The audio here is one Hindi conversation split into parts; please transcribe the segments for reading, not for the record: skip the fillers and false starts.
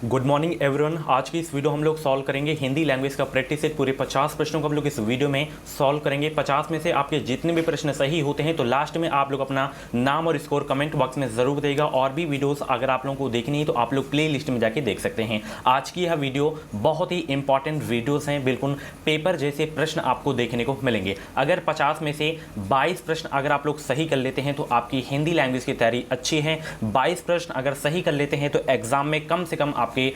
Good morning everyone. आज की इस वीडियो हम लोग सॉल्व करेंगे हिंदी लैंग्वेज का प्रैक्टिस सेट। पूरे 50 प्रश्नों को हम लोग इस वीडियो में सॉल्व करेंगे। 50 में से आपके जितने भी प्रश्न सही होते हैं तो लास्ट में आप लोग अपना नाम और स्कोर कमेंट बॉक्स में जरूर देगा। और भी वीडियोस अगर आप लोगों को देखनी है तो आप लोग प्ले लिस्ट में जाके देख सकते हैं। आज की यह वीडियो बहुत ही इंपॉर्टेंट वीडियोस हैं, बिल्कुल पेपर जैसे प्रश्न आपको देखने को मिलेंगे। अगर 50 में से 22 प्रश्न अगर आप लोग सही कर लेते हैं तो आपकी हिंदी लैंग्वेज की तैयारी अच्छी है। 22 प्रश्न अगर सही कर लेते हैं तो एग्जाम में कम से कम आपके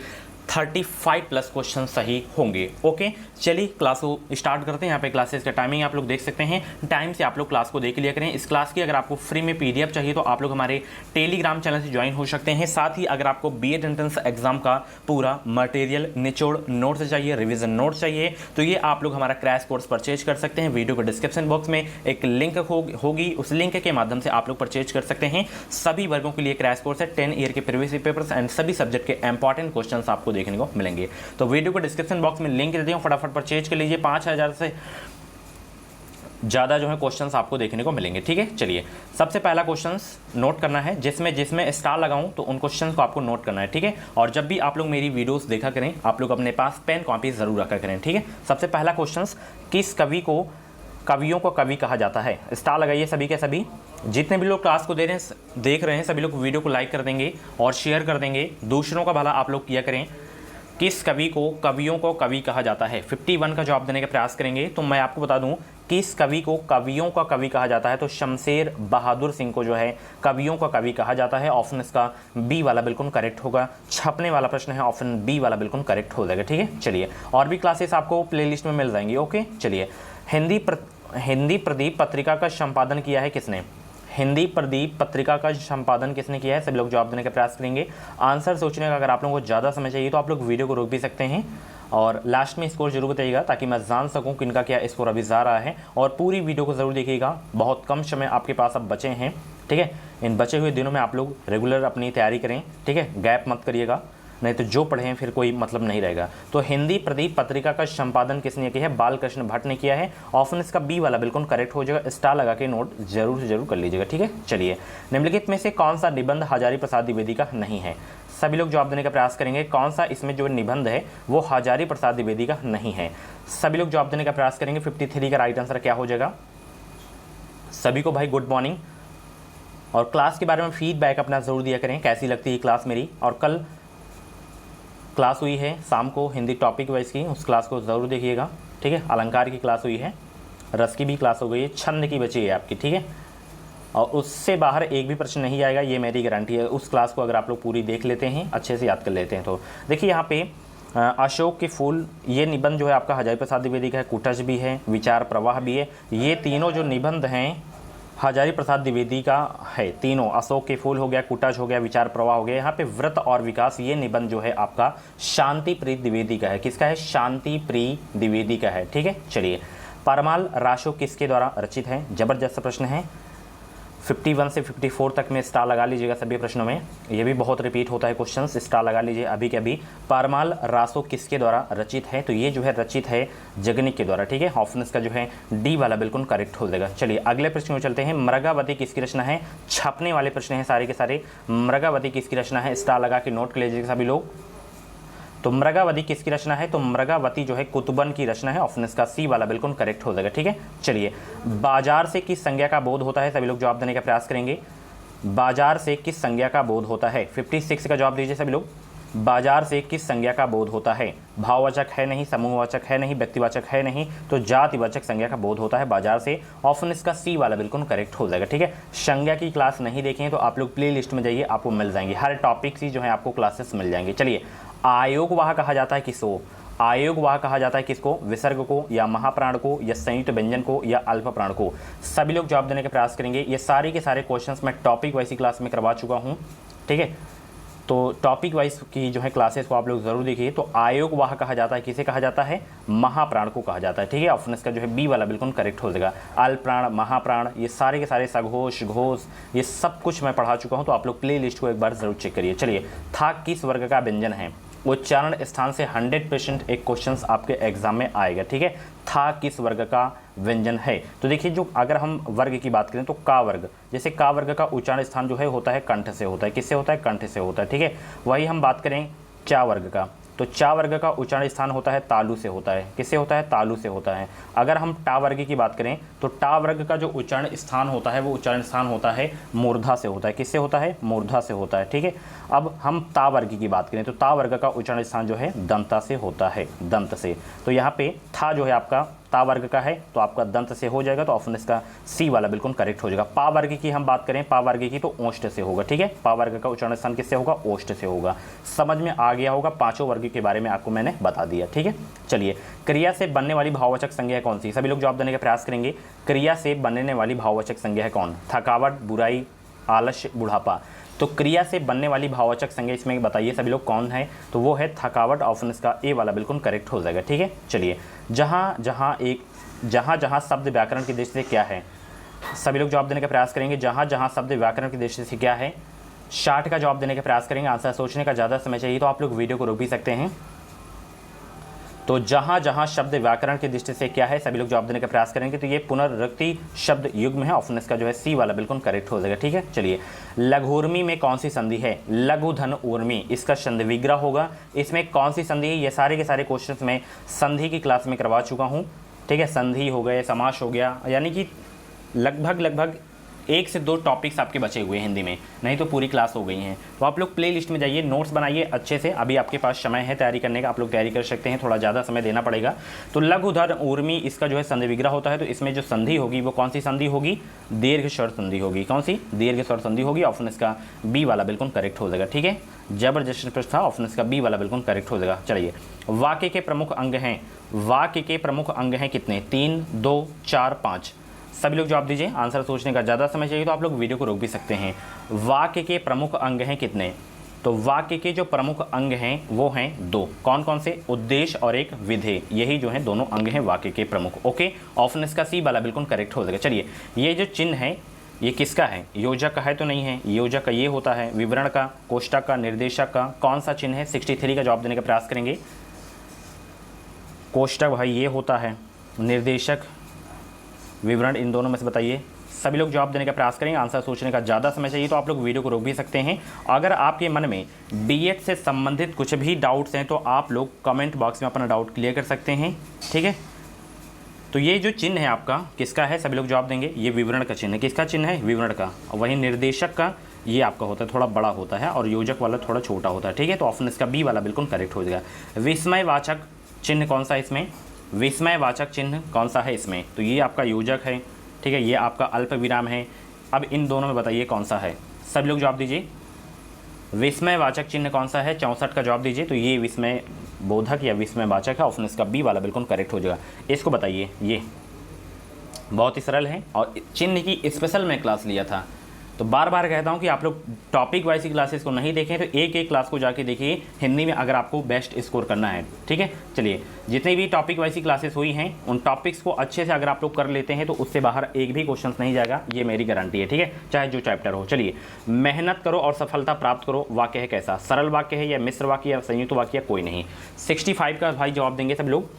35 प्लस क्वेश्चन सही होंगे। ओके, चलिए क्लास को स्टार्ट करते हैं। यहाँ पे क्लासेस का टाइमिंग आप लोग देख सकते हैं। टाइम से आप लोग क्लास को देख लिया करें। इस क्लास की अगर आपको फ्री में पीडीएफ चाहिए तो आप लोग हमारे टेलीग्राम चैनल से ज्वाइन हो सकते हैं। साथ ही अगर आपको बीएड एंट्रेंस एग्जाम का पूरा मटेरियल निचोड़ नोट्स चाहिए, रिविजन नोट्स चाहिए, तो ये आप लोग हमारा क्रैश कोर्स परचेज कर सकते हैं। वीडियो के डिस्क्रिप्शन बॉक्स में एक लिंक होगी, उस लिंक के माध्यम से आप लोग परचेज कर सकते हैं। सभी वर्गों के लिए क्रैश कोर्स है। 10 ईयर के प्रीवियस पेपर्स एंड सभी सब्जेक्ट के इंपॉर्टेंट क्वेश्चन आपको देखने को मिलेंगे। तो वीडियो को डिस्क्रिप्शन बॉक्स में लिंक दे दिया हूं, फटाफट परचेज कर लीजिए। 5000 से ज़्यादा जो है क्वेश्चंस आपको देखने को मिलेंगे। ठीक है, चलिए सबसे पहला क्वेश्चंस नोट करना है। जिसमें स्टार लगाऊं तो उन क्वेश्चंस को आपको नोट करना है। ठीक है, और जब भी आप लोग मेरी वीडियोस देखा करें आप लोग अपने पास पेन कॉपी ज़रूर रखा करें। ठीक है, सबसे पहला क्वेश्चंस, किस कवियों को कवि कहा जाता है? स्टार लगाइए सभी के सभी। जितने भी लोग क्लास को देख रहे हैं सभी लोग वीडियो को लाइक कर देंगे और शेयर कर देंगे। दूसरों का भला आप लोग किया करें। किस कवियों को कवि कहा जाता है? 51 का जवाब देने का प्रयास करेंगे। तो मैं आपको बता दूं, किस कवि को कवियों का कवि कहा जाता है तो शमशेर बहादुर सिंह को जो है कवियों का कवि कहा जाता है। ऑप्शन इसका बी वाला बिल्कुल करेक्ट होगा। छपने वाला प्रश्न है, ऑप्शन बी वाला बिल्कुल करेक्ट हो जाएगा। ठीक है, चलिए और भी क्लासेस आपको प्लेलिस्ट में मिल जाएंगी। ओके, चलिए हिंदी प्रदीप पत्रिका का संपादन किया है किसने? हिंदी प्रदीप पत्रिका का संपादन किसने किया है? सभी लोग जवाब देने का प्रयास करेंगे। आंसर सोचने का अगर आप लोगों को ज़्यादा समय चाहिए तो आप लोग वीडियो को रोक भी सकते हैं और लास्ट में स्कोर जरूर बताइएगा ताकि मैं जान सकूं कि इनका क्या स्कोर अभी जा रहा है। और पूरी वीडियो को ज़रूर देखिएगा, बहुत कम समय आपके पास अब बचे हैं। ठीक है, इन बचे हुए दिनों में आप लोग रेगुलर अपनी तैयारी करें। ठीक है, गैप मत करिएगा, नहीं तो जो पढ़े हैं फिर कोई मतलब नहीं रहेगा। तो हिंदी प्रदीप पत्रिका का संपादन किसने किया है? बालकृष्ण भट्ट ने किया है। ऑप्शन इसका बी वाला बिल्कुल करेक्ट हो जाएगा। स्टार लगा के नोट जरूर से जरूर कर लीजिएगा। ठीक है, चलिए निम्नलिखित में से कौन सा निबंध हजारी प्रसाद द्विवेदी का नहीं है? सभी लोग जवाब देने का प्रयास करेंगे। कौन सा इसमें जो निबंध है वो हजारी प्रसाद द्विवेदी का नहीं है? सभी लोग जवाब देने का प्रयास करेंगे। 53 का राइट आंसर क्या हो जाएगा? सभी को भाई गुड मॉर्निंग। और क्लास के बारे में फीडबैक अपना जरूर दिया करें, कैसी लगती है क्लास मेरी। और कल क्लास हुई है शाम को हिंदी टॉपिक वाइज की, उस क्लास को ज़रूर देखिएगा। ठीक है, अलंकार की क्लास हुई है, रस की भी क्लास हो गई है, छंद की बची है आपकी। ठीक है, और उससे बाहर एक भी प्रश्न नहीं आएगा, ये मेरी गारंटी है। उस क्लास को अगर आप लोग पूरी देख लेते हैं, अच्छे से याद कर लेते हैं तो देखिए यहाँ पे अशोक के फूल, ये निबंध जो है आपका हजारी प्रसाद द्विवेदी का है। कुटज भी है, विचार प्रवाह भी है। ये तीनों जो निबंध हैं हजारी प्रसाद द्विवेदी का है तीनों। अशोक के फूल हो गया, कुटज हो गया, विचार प्रवाह हो गया। यहाँ पे व्रत और विकास, ये निबंध जो है आपका शांति प्रिय द्विवेदी का है। किसका है? शांति प्रिय द्विवेदी का है। ठीक है, चलिए परमाल राशो किसके द्वारा रचित है? जबरदस्त प्रश्न है। 51 से 54 तक में स्टार लगा लीजिएगा सभी प्रश्नों में, ये भी बहुत रिपीट होता है क्वेश्चन। स्टार लगा लीजिए अभी के अभी। परमाल रासो किसके द्वारा रचित है? तो ये जो है रचित है जगनिक के द्वारा। ठीक है, ऑप्शन इसका जो है डी वाला बिल्कुल करेक्ट हो जाएगा। चलिए अगले प्रश्न में चलते हैं। मृगावती किसकी रचना है? छपने वाले प्रश्न हैं सारे के सारे। मृगावती किसकी रचना है? स्टार लगा के नोट कर लीजिएगा सभी लोग। तो मृगावती किसकी रचना है? तो मृगावती जो है कुतुबन की रचना है। ऑप्शन इसका सी वाला बिल्कुल करेक्ट हो जाएगा। ठीक है, चलिए बाजार से किस संज्ञा का बोध होता है? सभी लोग जवाब देने का प्रयास करेंगे। बाजार से किस संज्ञा का बोध होता है? 56 का जवाब दीजिए सभी लोग। बाजार से किस संज्ञा का बोध होता है? भाववाचक है नहीं, समूहवाचक है नहीं, व्यक्तिवाचक है नहीं, तो जातिवाचक संज्ञा का बोध होता है बाजार से। ऑप्शन इसका सी वाला बिल्कुल करेक्ट हो जाएगा। ठीक है, संज्ञा की क्लास नहीं देखें तो आप लोग प्ले लिस्ट में जाइए, आपको मिल जाएंगी। हर टॉपिक की जो है आपको क्लासेस मिल जाएंगी। चलिए आयोगवाह कहा जाता है किसको? आयोगवाह कहा जाता है किसको? विसर्ग को या महाप्राण को या संयुक्त व्यंजन को या अल्प प्राण को? सभी लोग जवाब देने का प्रयास करेंगे। ये सारे के सारे क्वेश्चंस मैं टॉपिक वाइज क्लास में करवा चुका हूँ। ठीक है, तो टॉपिक वाइज की जो है क्लासेस को आप लोग जरूर देखिए। तो आयोगवाह कहा जाता है किसे कहा जाता है? महाप्राण को कहा जाता है। ठीक है, ऑप्शन इसका जो है बी वाला बिल्कुल करेक्ट हो जाएगा। अल्प प्राण, महाप्राण, ये सारे के सारे सघोष घोष ये सब कुछ मैं पढ़ा चुका हूँ, तो आप लोग प्ले लिस्ट को एक बार जरूर चेक करिए। चलिए था किस वर्ग का व्यंजन है? उच्चारण स्थान से 100% एक क्वेश्चन आपके एग्जाम में आएगा। ठीक है, था किस वर्ग का व्यंजन है? तो देखिए जो अगर हम वर्ग की बात करें तो का वर्ग, जैसे का वर्ग का उच्चारण स्थान जो है होता है कंठ से होता है। किससे होता है? कंठ से होता है। ठीक है, वही हम बात करें चा वर्ग का, तो चा वर्ग का उच्चारण स्थान होता है तालु से होता है। किससे होता है? तालु से होता है। अगर हम टा वर्ग की बात करें तो टा वर्ग का जो उच्चारण स्थान होता है वो उच्चारण स्थान होता है मूर्धा से होता है। किससे होता है? मूर्धा से होता है। ठीक है, अब हम ता वर्ग की बात करें तो ता वर्ग का उच्चारण स्थान जो है दंता से होता है, दंत से। तो यहाँ पे था जो है आपका ता वर्ग का है तो आपका दंत से हो जाएगा, तो ऑप्शन इसका सी वाला बिल्कुल करेक्ट हो जाएगा। पा वर्ग की हम बात करें, पा वर्ग की तो ओष्ठ से होगा। ठीक है, पा वर्ग का उच्चारण स्थान किससे होगा? ओष्ठ से होगा। समझ में आ गया होगा, पांचों वर्ग के बारे में आपको मैंने बता दिया। ठीक है, चलिए क्रिया से बनने वाली भाववाचक संज्ञा कौन सी? सभी लोग जवाब देने का प्रयास करेंगे। क्रिया से बनने वाली भाववाचक संज्ञा है कौन? थकावट, बुराई, आलस्य, बुढ़ापा। तो क्रिया से बनने वाली भाववाचक संज्ञा इसमें बताइए सभी लोग कौन है? तो वो है थकावट। ऑप्शन इसका ए वाला बिल्कुल करेक्ट हो जाएगा। ठीक है, चलिए जहाँ जहाँ शब्द व्याकरण की दृष्टि से क्या है, सभी लोग जवाब देने का प्रयास करेंगे। जहाँ जहाँ शब्द व्याकरण की दृष्टि से क्या है, 60 का जवाब देने का प्रयास करेंगे। आंसर सोचने का ज़्यादा समय चाहिए तो आप लोग वीडियो को रोक भी सकते हैं। तो जहाँ जहाँ शब्द व्याकरण की दृष्टि से क्या है, सभी लोग जवाब देने का प्रयास करेंगे। तो ये पुनर्वृत्ति शब्द युग्म है। ऑप्शन इसका जो है सी वाला बिल्कुल करेक्ट हो जाएगा। ठीक है, चलिए लघुर्मी में कौन सी संधि है? लघु धन ऊर्मी, इसका संधि विग्रह होगा। इसमें कौन सी संधि है? ये सारे के सारे क्वेश्चंस में संधि की क्लास में करवा चुका हूँ। ठीक है, संधि हो गए, समास हो गया, यानी कि लगभग 1 से 2 टॉपिक्स आपके बचे हुए हैं हिंदी में, नहीं तो पूरी क्लास हो गई हैं। तो आप लोग प्ले लिस्ट में जाइए, नोट्स बनाइए अच्छे से। अभी आपके पास समय है तैयारी करने का, आप लोग तैयारी कर सकते हैं, थोड़ा ज़्यादा समय देना पड़ेगा। तो लघुधर ऊर्मी इसका जो है संधि विग्रह होता है। तो इसमें जो संधि होगी वो कौन सी संधि होगी? दीर्घ स्वर संधि होगी। कौन सी? दीर्घ स्वर संधि होगी। ऑप्शन इसका बी वाला बिल्कुल करेक्ट हो जाएगा। ठीक है, जबरदस्त प्रश्न था, ऑप्शन इसका बी वाला बिल्कुल करेक्ट हो जाएगा। चलिए वाक्य के प्रमुख अंग हैं, वाक्य के प्रमुख अंग हैं कितने? 3, 2, 4, 5। सभी लोग जवाब दीजिए। आंसर सोचने का ज़्यादा समय चाहिए तो आप लोग वीडियो को रोक भी सकते हैं। वाक्य के प्रमुख अंग हैं कितने? तो वाक्य के जो प्रमुख अंग हैं वो हैं 2। कौन कौन से? उद्देश्य और एक विधेय, यही जो है दोनों अंग हैं वाक्य के प्रमुख। ओके, ऑप्शन इसका सी वाला बिल्कुल करेक्ट हो जाएगा। चलिए ये जो चिन्ह है ये किसका है? योजक का है तो नहीं है? योजक का ये होता है, विवरण का, कोष्टक का, निर्देशक का। कौन सा चिन्ह है? 63 का जवाब देने का प्रयास करेंगे। कोष्टक भाई ये होता है, निर्देशक, विवरण, इन दोनों में से बताइए। सभी लोग जवाब देने का प्रयास करेंगे। आंसर सोचने का ज़्यादा समय चाहिए तो आप लोग वीडियो को रोक भी सकते हैं। अगर आपके मन में बीएड से संबंधित कुछ भी डाउट्स हैं तो आप लोग कमेंट बॉक्स में अपना डाउट क्लियर कर सकते हैं। ठीक है, तो ये जो चिन्ह है आपका किसका है? सभी लोग जवाब देंगे। ये विवरण का चिन्ह है। किसका चिन्ह है? विवरण का। वहीं निर्देशक का ये आपका होता है, थोड़ा बड़ा होता है, और योजक वाला थोड़ा छोटा होता है। ठीक है, तो ऑप्शन इसका बी वाला बिल्कुल करेक्ट हो जाएगा। विस्मयवाचक चिन्ह कौन सा है इसमें? विस्मयवाचक चिन्ह कौन सा है इसमें? तो ये आपका योजक है। ठीक है, ये आपका अल्प विराम है। अब इन दोनों में बताइए कौन सा है? सभी लोग जवाब दीजिए। विस्मयवाचक चिन्ह कौन सा है? 64 का जवाब दीजिए। तो ये विस्मय बोधक या विस्मयवाचक है। ऑप्शन इसका बी वाला बिल्कुल करेक्ट हो जाएगा। इसको बताइए। ये बहुत ही सरल है और चिन्ह की स्पेशल मैं क्लास लिया था। तो बार बार कहता हूँ कि आप लोग टॉपिक वाइज की क्लासेस को नहीं देखें तो एक एक क्लास को जाके देखिए हिंदी में, अगर आपको बेस्ट स्कोर करना है। ठीक है, चलिए जितनी भी टॉपिक वाइज की क्लासेस हुई हैं उन टॉपिक्स को अच्छे से अगर आप लोग कर लेते हैं तो उससे बाहर एक भी क्वेश्चन नहीं जाएगा, ये मेरी गारंटी है। ठीक है, चाहे जो चैप्टर हो। चलिए मेहनत करो और सफलता प्राप्त करो वाक्य है कैसा? सरल वाक्य है या मिश्र वाक्य या संयुक्त वाक्य? कोई नहीं। 65 का भाई जवाब देंगे सब लोग।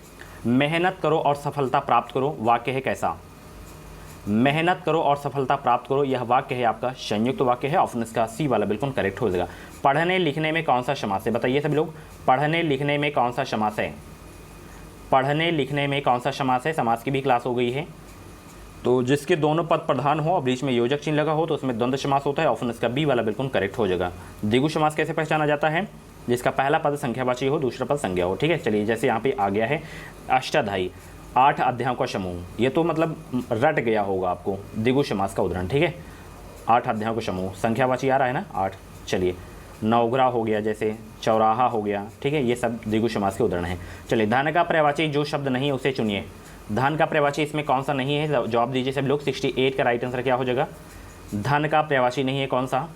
मेहनत करो और सफलता प्राप्त करो वाक्य है कैसा? मेहनत करो और सफलता प्राप्त करो, यह वाक्य है आपका संयुक्त वाक्य है। ऑप्शन इसका सी वाला बिल्कुल करेक्ट हो जाएगा। पढ़ने लिखने में कौन सा समास है? बताइए सभी लोग। पढ़ने लिखने में कौन सा समास है? पढ़ने लिखने में कौन सा समास है? समास की भी क्लास हो गई है। तो जिसके दोनों पद प्रधान हो और बीच में योजक चिन्ह लगा हो तो उसमें द्वंद्व समास होता है। ऑप्शन इसका बी वाला बिल्कुल करेक्ट हो जाएगा। द्विगु समास कैसे पहचाना जाता है? जिसका पहला पद संख्यावाची हो, दूसरा पद संज्ञा हो। ठीक है, चलिए जैसे यहाँ पे आ गया है अष्टाध्यायी, 8 अध्यायों का समूह। ये तो मतलब रट गया होगा आपको, द्विगु समास का उदाहरण। ठीक है, 8 अध्यायों का समूह, संख्यावाची आ रहा है ना 8। चलिए नवग्रह हो गया, जैसे चौराहा हो गया। ठीक है, ये सब द्विगु समास के उदाहरण हैं। चलिए धन का पर्यायवाची जो शब्द नहीं है उसे चुनिए। धन का पर्यायवाची इसमें कौन सा नहीं है? जवाब दीजिए सब लोग। 68 का राइट आंसर क्या हो जाएगा? धन का पर्यायवाची नहीं है कौन सा?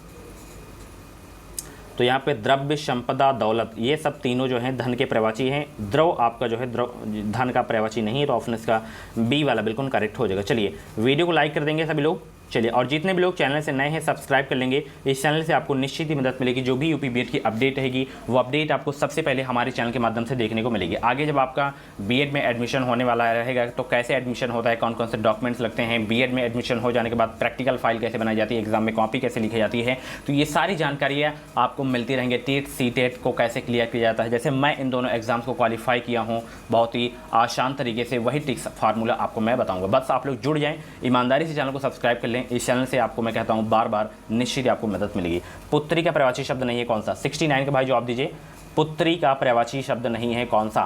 तो यहाँ पे द्रव्य, संपदा, दौलत, ये सब तीनों जो हैं धन के पर्यायवाची हैं। द्रव आपका जो है धन का पर्यायवाची नहीं है। तो ऑप्शन इसका बी वाला बिल्कुल करेक्ट हो जाएगा। चलिए वीडियो को लाइक कर देंगे सभी लोग। चलिए, और जितने भी लोग चैनल से नए हैं सब्सक्राइब कर लेंगे। इस चैनल से आपको निश्चित ही मदद मिलेगी। जो भी यूपी बीएड की अपडेट रहेगी वो अपडेट आपको सबसे पहले हमारे चैनल के माध्यम से देखने को मिलेगी। आगे जब आपका बीएड में एडमिशन होने वाला रहेगा तो कैसे एडमिशन होता है, कौन कौन से डॉक्यूमेंट्स लगते हैं, बीएड में एडमिशन हो जाने के बाद प्रैक्टिकल फाइल कैसे बनाई जाती है, एग्जाम में कॉपी कैसे लिखी जाती है, तो ये सारी जानकारियाँ आपको मिलती रहेंगे। टेट सीटेट को कैसे क्लियर किया जाता है, जैसे मैं इन दोनों एग्जाम्स को क्वालिफाई किया हूँ बहुत ही आसान तरीके से, वही टिक्स फार्मूला आपको मैं बताऊँगा। बस आप लोग जुड़ जाएँ, ईमानदारी से चैनल को सब्सक्राइब कर लें। इस चैनल से आपको मैं कहता हूँ बार बार निश्चित आपको मदद मिलेगी। पुत्री का पर्यायवाची शब्द नहीं है कौन सा? 69 का भाई जवाब दीजिए। पुत्री का पर्यायवाची शब्द नहीं है कौन सा?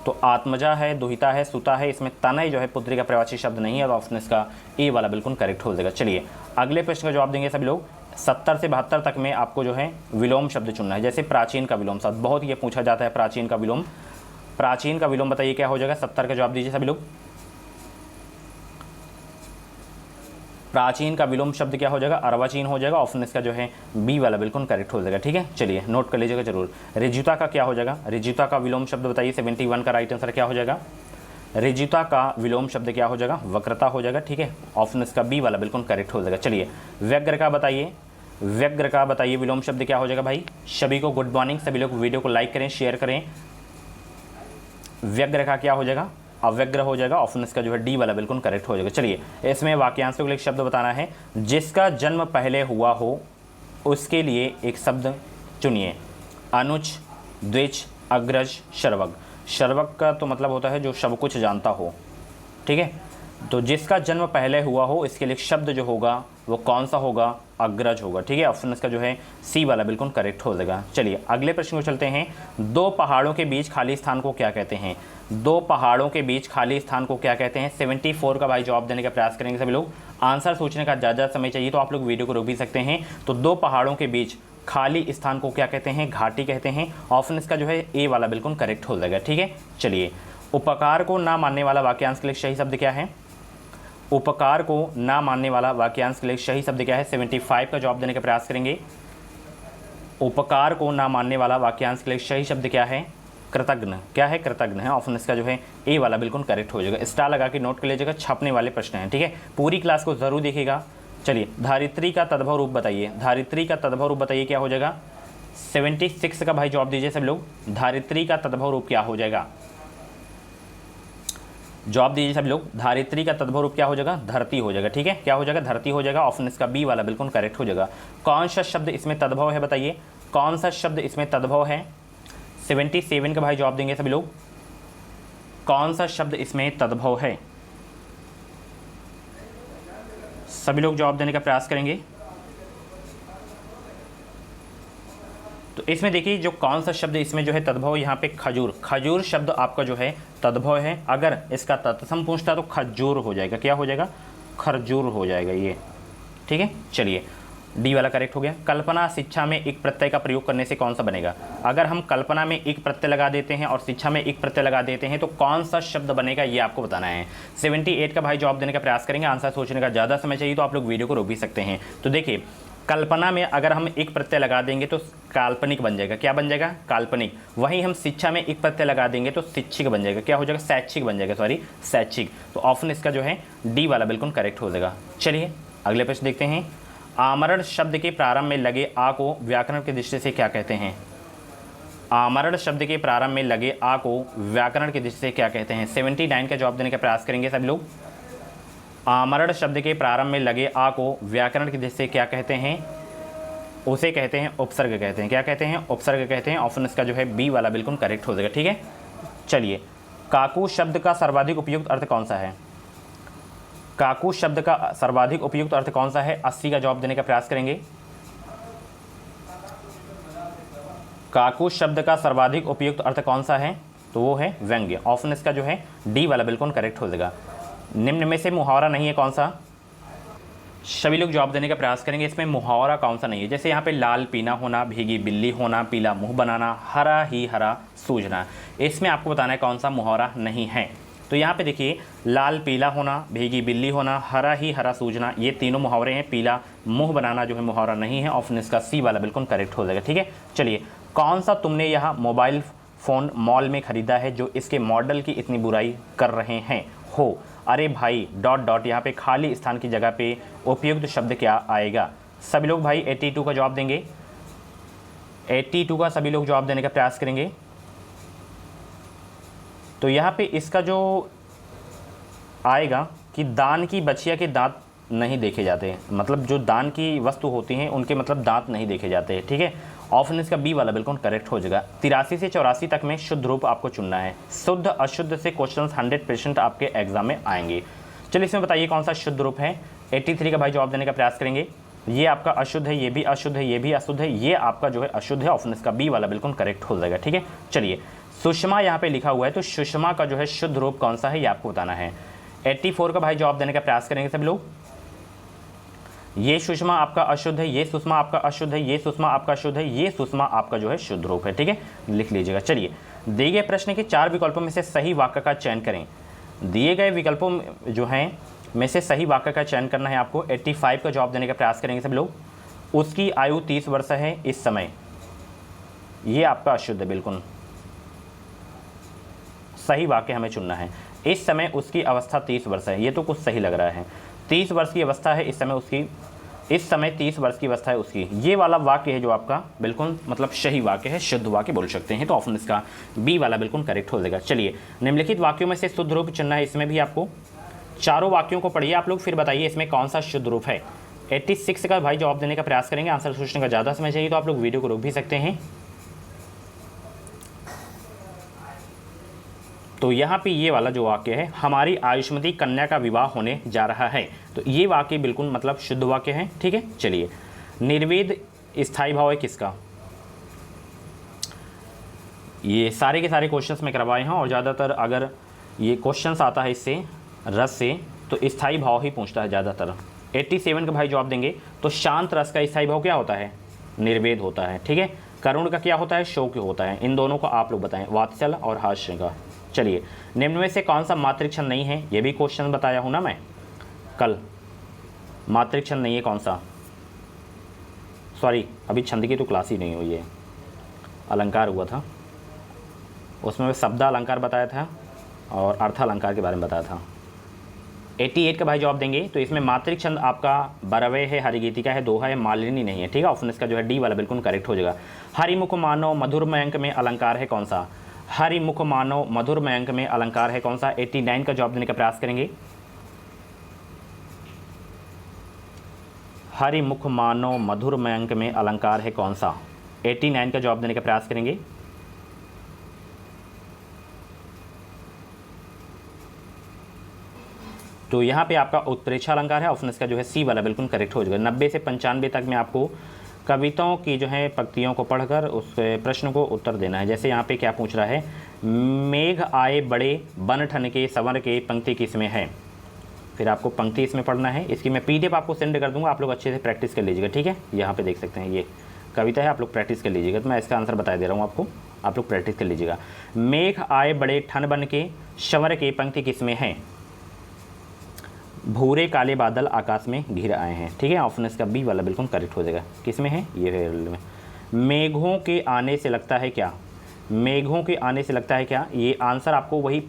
तो आत्मजा है, दुहिता है, सुता है, इसमें तनय जो है पुत्री का पर्यायवाची शब्द नहीं है, तो ऑप्शन इसका ए वाला बिल्कुल करेक्ट हो जाएगा। चलिए अगले प्रश्न का जवाब देंगे सभी लोग। 70 से 72 तक में आपको जो है विलोम शब्द चुनना है। जैसे प्राचीन का विलोम शब्द बहुत ये पूछा जाता है, प्राचीन का विलोम। प्राचीन का विलोम बताइए क्या हो जाएगा? 70 का जवाब दीजिए सभी लोग। प्राचीन का विलोम शब्द क्या हो जाएगा? अर्वाचीन हो जाएगा। ऑप्शन इसका जो है बी वाला बिल्कुल करेक्ट हो जाएगा। ठीक है, चलिए नोट कर लीजिएगा जरूर। ऋजुता का क्या हो जाएगा? ऋजुता का विलोम शब्द बताइए। 71 का राइट आंसर क्या हो जाएगा? ऋजुता का विलोम शब्द क्या हो जाएगा? वक्रता हो जाएगा। ठीक है, ऑप्शन इसका बी वाला बिल्कुल करेक्ट हो जाएगा। चलिए व्यग्र का बताइए, व्यग्र का बताइए विलोम शब्द क्या हो जाएगा भाई? सभी को गुड मॉर्निंग, सभी लोग वीडियो को लाइक करें, शेयर करें। व्यग्र का क्या हो जाएगा? अव्यग्र हो जाएगा। ऑप्शन इसका जो है डी वाला बिल्कुल करेक्ट हो जाएगा। चलिए इसमें वाक्यांशों के लिए एक शब्द बताना है। जिसका जन्म पहले हुआ हो उसके लिए एक शब्द चुनिए। अनुज, द्विज, अग्रज, शर्वक। शर्वक का तो मतलब होता है जो सब कुछ जानता हो। ठीक है, तो जिसका जन्म पहले हुआ हो इसके लिए शब्द जो होगा वो कौन सा होगा? अग्रज होगा। ठीक है, ऑप्शन इसका जो है सी वाला बिल्कुल करेक्ट हो जाएगा। चलिए अगले प्रश्न को चलते हैं। दो पहाड़ों के बीच खाली स्थान को क्या कहते हैं? दो पहाड़ों के बीच खाली स्थान को क्या कहते हैं? 74 का भाई जवाब देने का प्रयास करेंगे सभी लोग। आंसर सोचने का ज़्यादा समय चाहिए तो आप लोग वीडियो को रोक भी सकते हैं। तो दो पहाड़ों के बीच खाली स्थान को क्या कहते हैं? घाटी कहते हैं। ऑप्शन इसका जो है ए वाला बिल्कुल करेक्ट हो जाएगा। ठीक है, चलिए उपकार को ना मानने वाला वाक्यांश के लिए सही शब्द क्या है? उपकार को ना मानने वाला वाक्यांश के लिए सही शब्द क्या है? 75 का जवाब देने का प्रयास करेंगे। उपकार को ना मानने वाला वाक्यांश के लिए सही शब्द क्या है? कृतज्ञ। क्या है? कृतज्ञ है। ऑप्शन इसका जो है ए वाला बिल्कुल करेक्ट हो जाएगा। स्टार लगा के नोट कर लीजिएगा, छपने वाले प्रश्न हैं। ठीक है, पूरी क्लास को जरूर देखिएगा। चलिए धारित्री का तद्भव रूप बताइए। धारित्री का तद्भव रूप बताइए क्या हो जाएगा? 76 का भाई जवाब दीजिए सब लोग। धारित्री का तद्भव रूप क्या हो जाएगा? जवाब दीजिए सब लोग। धारित्री का तद्भव रूप क्या हो जाएगा? धरती हो जाएगा। ठीक है, क्या हो जाएगा? धरती हो जाएगा। ऑप्शन इसका बी वाला बिल्कुल करेक्ट हो जाएगा। कौन सा शब्द इसमें तद्भव है बताइए? कौन सा शब्द इसमें तद्भव है? 77 का भाई जवाब देंगे सभी लोग। कौन सा शब्द इसमें तद्भव है? सभी लोग जवाब देने का प्रयास करेंगे। तो इसमें देखिए जो कौन सा शब्द इसमें जो है तद्भव, यहाँ पे खजूर। खजूर शब्द आपका जो है तद्भव है। अगर इसका तत्सम पूछता तो खजूर हो जाएगा। क्या हो जाएगा? खरजूर हो जाएगा ये। ठीक है, चलिए डी वाला करेक्ट हो गया। कल्पना शिक्षा में एक प्रत्यय का प्रयोग करने से कौन सा बनेगा? अगर हम कल्पना में एक प्रत्यय लगा देते हैं और शिक्षा में एक प्रत्यय लगा देते हैं तो कौन सा शब्द बनेगा ये आपको बताना है। 78 का भाई जवाब देने का प्रयास करेंगे। आंसर सोचने का ज़्यादा समय चाहिए तो आप लोग वीडियो को रोक भी सकते हैं। तो देखिए कल्पना में अगर हम एक प्रत्यय लगा देंगे तो काल्पनिक बन जाएगा। क्या बन जाएगा? काल्पनिक। वहीं हम शिक्षा में एक प्रत्यय लगा देंगे तो शिक्षिक बन जाएगा। क्या हो जाएगा? शैक्षिक बन जाएगा, सॉरी शैक्षिक। तो ऑप्शन इसका जो है डी वाला बिल्कुल करेक्ट हो जाएगा। चलिए अगले प्रश्न देखते हैं। आमरण शब्द के प्रारंभ में लगे आ को व्याकरण की दृष्टि से क्या कहते हैं? आमरण शब्द के प्रारंभ में लगे आ को व्याकरण की दृष्टि से क्या कहते हैं? 79 का जवाब देने का प्रयास करेंगे सब लोग। आमरण शब्द के प्रारंभ में लगे आ को व्याकरण की दृष्टि से क्या कहते हैं? उसे कहते हैं उपसर्ग कहते हैं। क्या कहते हैं? उपसर्ग कहते हैं। ऑप्शन इसका जो है बी वाला बिल्कुल करेक्ट हो जाएगा। ठीक है, चलिए काकू शब्द का सर्वाधिक उपयुक्त अर्थ कौन सा है? काकू शब्द का सर्वाधिक उपयुक्त अर्थ कौन सा है? 80 का जवाब देने का प्रयास करेंगे। काकू शब्द का सर्वाधिक उपयुक्त अर्थ कौन सा है? तो वो है व्यंग्य। ऑप्शन इसका जो है डी वाला बिल्कुल करेक्ट हो जाएगा। निम्न में से मुहावरा नहीं है कौन सा? सभी लोग जवाब देने का प्रयास करेंगे। इसमें मुहावरा कौन सा नहीं है? जैसे यहाँ पे लाल पीना होना, भीगी बिल्ली होना, पीला मुंह बनाना, हरा ही हरा सूझना। इसमें आपको बताना है कौन सा मुहावरा नहीं है। तो यहाँ पे देखिए लाल पीला होना, भीगी बिल्ली होना, हरा ही हरा सूझना, ये तीनों मुहावरे हैं। पीला मुंह बनाना जो है मुहावरा नहीं है। ऑप्शन इसका सी वाला बिल्कुल करेक्ट हो जाएगा। ठीक है, चलिए कौन सा तुमने यह मोबाइल फ़ोन मॉल में ख़रीदा है जो इसके मॉडल की इतनी बुराई कर रहे हैं? हो। अरे भाई डॉट डॉट यहाँ पे खाली स्थान की जगह पे उपयुक्त शब्द क्या आएगा? सभी लोग भाई 82 का जवाब देंगे। 82 का सभी लोग जवाब देने का प्रयास करेंगे। तो यहाँ पे इसका जो आएगा कि दान की बछिया के दांत नहीं देखे जाते, मतलब जो दान की वस्तु होती हैं उनके मतलब दांत नहीं देखे जाते। ठीक है, ऑप्शन इसका बी वाला बिल्कुल करेक्ट हो जाएगा। 83 से 84 तक में शुद्ध रूप आपको चुनना है। शुद्ध अशुद्ध से क्वेश्चंस 100% आपके एग्जाम में आएंगे। चलिए इसमें बताइए कौन सा शुद्ध रूप है। 83 का भाई जवाब देने का प्रयास करेंगे। ये आपका अशुद्ध है, ये भी अशुद्ध है, ये भी अशुद्ध है, ये आपका जो है अशुद्ध है। ऑप्शन इसका बी वाला बिल्कुल करेक्ट हो जाएगा। ठीक है, चलिए सुषमा यहाँ पे लिखा हुआ है, तो सुषमा का जो है शुद्ध रूप कौन सा है ये आपको बताना है। 84 का भाई जवाब देने का प्रयास करेंगे सब लोग। ये सुषमा आपका अशुद्ध है, ये सुषमा आपका अशुद्ध है, ये सुषमा आपका शुद्ध है, ये सुषमा आपका जो है शुद्ध रूप है। ठीक है, लिख लीजिएगा। चलिए दिए गए प्रश्न के 4 विकल्पों में से सही वाक्य का चयन करें। दिए गए विकल्पों जो हैं में से सही वाक्य का चयन करना है आपको। 85 का जवाब देने का प्रयास करेंगे सब लोग। उसकी आयु 30 वर्ष है इस समय, ये आपका अशुद्ध है, बिल्कुल सही वाक्य हमें चुनना है। इस समय उसकी अवस्था 30 वर्ष है, ये तो कुछ सही लग रहा है। 30 वर्ष की अवस्था है इस समय उसकी, इस समय 30 वर्ष की अवस्था है उसकी, ये वाला वाक्य है जो आपका बिल्कुल मतलब सही वाक्य है, शुद्ध वाक्य बोल सकते हैं। तो ऑप्शन इसका बी वाला बिल्कुल करेक्ट हो जाएगा। चलिए निम्नलिखित वाक्यों में से शुद्ध रूप चुनना है। इसमें भी आपको चारों वाक्यों को पढ़िए आप लोग, फिर बताइए इसमें कौन सा शुद्ध रूप है। 86 का भाई जवाब देने का प्रयास करेंगे। आंसर सोचने का ज़्यादा समय चाहिए तो आप लोग वीडियो को रोक भी सकते हैं। तो यहाँ पे ये वाला जो वाक्य है, हमारी आयुष्मती कन्या का विवाह होने जा रहा है, तो ये वाक्य बिल्कुल मतलब शुद्ध वाक्य है। ठीक है, चलिए निर्वेद स्थायी भाव है किसका? ये सारे के सारे क्वेश्चंस में करवाए हैं और ज़्यादातर अगर ये क्वेश्चंस आता है इससे रस से तो स्थायी भाव ही पूछता है ज़्यादातर। 87 का भाई जवाब देंगे। तो शांत रस का स्थायी भाव क्या होता है? निर्वेद होता है। ठीक है, करुण का क्या होता है? शोक होता है। इन दोनों को आप लोग बताएं, वात्सल और हास्य का। चलिए निम्न में से कौन सा मातृक्षण नहीं है? ये भी क्वेश्चन बताया हूँ ना मैं कल। मातृक्षण नहीं है कौन सा? सॉरी, अभी छंद की तो क्लास ही नहीं हुई है, अलंकार हुआ था, उसमें मैं शब्द अलंकार बताया था और अर्थ अलंकार के बारे में बताया था। 88 का भाई जवाब देंगे। तो इसमें मातृछंद आपका बरवे है, हरिगीतिका है, दोहा है, मालिनी नहीं है। ठीक है, ऑप्शन इसका जो है डी वाला बिल्कुल करेक्ट हो जाएगा। हरिमुख मानव मधुर मयंक में अलंकार है कौन सा? हरिमुख मानव मधुर मयंक में अलंकार है कौन सा? 89 का जवाब देने का प्रयास करेंगे। हरिमुख मानव मधुर मयंक में अलंकार है कौन सा? 89 का जवाब देने का प्रयास करेंगे। तो यहाँ पे आपका उत्प्रेक्षा अलंकार है। ऑप्शन इसका जो है सी वाला बिल्कुल करेक्ट हो जाएगा। 90 से 95 तक में आपको कविताओं की जो है पंक्तियों को पढ़कर उस प्रश्न को उत्तर देना है। जैसे यहाँ पे क्या पूछ रहा है, मेघ आए बड़े बन ठन के संवर के, पंक्ति किसमें है? फिर आपको पंक्ति इसमें पढ़ना है। इसकी मैं PDF आपको सेंड कर दूंगा, आप लोग अच्छे से प्रैक्टिस कर लीजिएगा। ठीक है, यहाँ पे देख सकते हैं ये कविता है, आप लोग प्रैक्टिस कर लीजिएगा। तो मैं इसका आंसर बता दे रहा हूँ आपको, आप लोग प्रैक्टिस कर लीजिएगा। मेघ आए बड़े ठन बन के संवर के, पंक्ति किसमें है? भूरे काले बादल आकाश में घिर आए हैं। ठीक है, ऑप्शन इसका बी वाला बिल्कुल करेक्ट हो जाएगा। किसमें है? ये है। मेघों के आने से लगता है क्या? मेघों के आने से लगता है क्या? ये आंसर आपको वही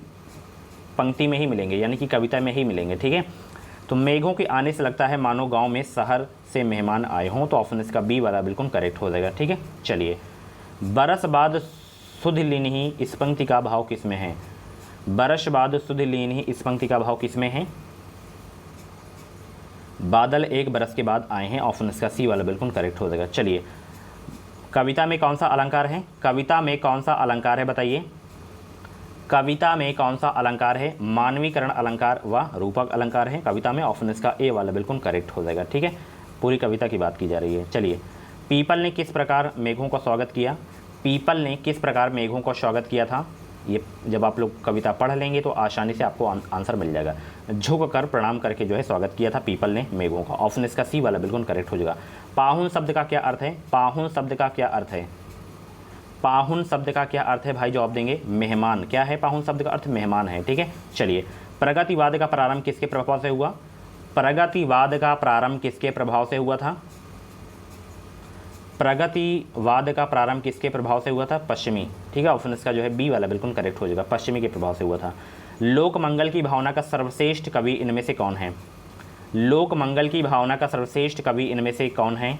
पंक्ति में ही मिलेंगे, यानी कि कविता में ही मिलेंगे। ठीक है, तो मेघों के आने से लगता है मानो गांव में शहर से मेहमान आए हों, तो ऑप्शन इसका बी वाला बिल्कुल करेक्ट हो जाएगा। ठीक है, चलिए बरस बाद सुध लीनी, इस पंक्ति का भाव किसमें है? बरस बाद सुध लीनी, इस पंक्ति का भाव किसमें है? बादल एक बरस के बाद आए हैं। ऑप्शन इसका सी वाला बिल्कुल करेक्ट हो जाएगा। चलिए कविता में कौन सा अलंकार है? कविता में कौन सा अलंकार है बताइए? कविता में कौन सा अलंकार है? मानवीकरण अलंकार व रूपक अलंकार है कविता में। ऑप्शन इसका ए वाला बिल्कुल करेक्ट हो जाएगा। ठीक है, पूरी कविता की बात की जा रही है। चलिए पीपल ने किस प्रकार मेघों का स्वागत किया? पीपल ने किस प्रकार मेघों का स्वागत किया था? ये जब आप लोग कविता पढ़ लेंगे तो आसानी से आपको आंसर मिल जाएगा। झुक कर प्रणाम करके जो है स्वागत किया था पीपल ने मेघों का। ऑप्शन इसका सी वाला बिल्कुल करेक्ट हो जाएगा। पाहुन शब्द का क्या अर्थ है? पाहुन शब्द का क्या अर्थ है? पाहुन शब्द का क्या अर्थ है भाई? जवाब देंगे मेहमान। क्या है पाहुन शब्द का अर्थ? मेहमान है। ठीक है, चलिए प्रगतिवाद का प्रारंभ किसके प्रभाव से हुआ? प्रगतिवाद का प्रारंभ किसके प्रभाव से हुआ था? प्रगतिवाद का प्रारंभ किसके प्रभाव से हुआ था? पश्चिमी। ठीक है, ऑप्शन इसका जो है बी वाला बिल्कुल करेक्ट हो जाएगा। पश्चिमी के प्रभाव से हुआ था। लोक मंगल की भावना का सर्वश्रेष्ठ कवि इनमें से कौन है? लोक मंगल की भावना का सर्वश्रेष्ठ कवि इनमें से कौन है?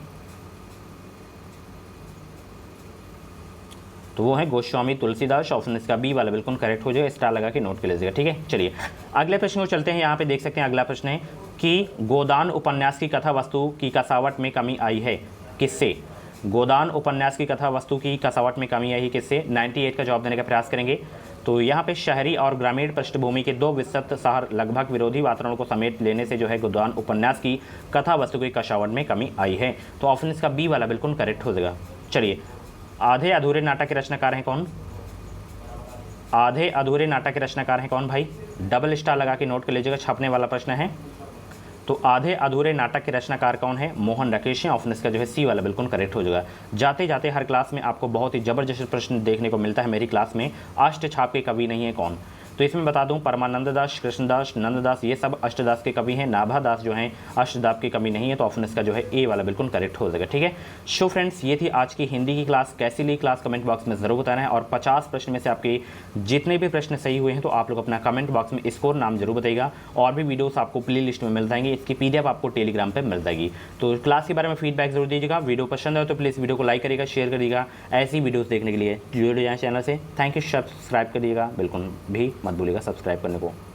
तो वो है गोस्वामी तुलसीदास। ऑप्शन इसका बी वाला बिल्कुल करेक्ट हो जाएगा, स्टार लगा के नोट कर लीजिएगा। ठीक है, चलिए अगले प्रश्न को चलते हैं। यहाँ पे देख सकते हैं अगला प्रश्न है कि गोदान उपन्यास की कथा वस्तु की कसावट में कमी आई है, किससे? गोदान उपन्यास की कथा वस्तु की कसावट में कमी आई है, किससे? 98 का जवाब देने का प्रयास करेंगे। तो यहाँ पे शहरी और ग्रामीण पृष्ठभूमि के दो विस्तृत शहर लगभग विरोधी वातावरण को समेट लेने से जो है गोदान उपन्यास की कथा वस्तु की कसावट में कमी आई है। तो ऑप्शन इसका बी वाला बिल्कुल करेक्ट हो जाएगा। चलिए, आधे अधूरे नाटक के रचनाकार हैं कौन? आधे अधूरे नाटक के रचनाकार हैं कौन भाई? डबल स्टार लगा के नोट कर लीजिएगा, छपने वाला प्रश्न है। तो आधे अधूरे नाटक के रचनाकार कौन है? मोहन राकेश हैं। ऑप्शन इसका जो है सी वाला बिल्कुल करेक्ट हो जाएगा। जाते जाते हर क्लास में आपको बहुत ही जबरदस्त प्रश्न देखने को मिलता है मेरी क्लास में। अष्टछाप के कवि नहीं है कौन? तो इसमें बता दूं, परमानंद दास, कृष्णदास, नंददास, ये सब अष्टदास के कवि हैं। नाभादास जो हैं अष्टदास के कवि नहीं है। तो ऑप्शन इसका जो है ए वाला बिल्कुल करेक्ट हो जाएगा। ठीक है, सो फ्रेंड्स, ये थी आज की हिंदी की क्लास। कैसी ली क्लास कमेंट बॉक्स में जरूर बताना है। और 50 प्रश्न में से आपके जितने भी प्रश्न सही हुए हैं तो आप लोग अपना कमेंट बॉक्स में स्कोर नाम जरूर बताइएगा। और भी वीडियोस आपको प्ले लिस्ट में मिल जाएंगे, इसकी PDF आपको टेलीग्राम पर मिल जाएगी। तो क्लास के बारे में फीडबैक जरूर दीजिएगा। वीडियो पसंद आए तो प्लीज़ वीडियो को लाइक करिएगा, शेयर करिएगा। ऐसी वीडियोस देखने के लिए जुड़े जाएं चैनल से। थैंक यू, सब्सक्राइब करिएगा, बिल्कुल भी मत भूलिएगा सब्सक्राइब करने को।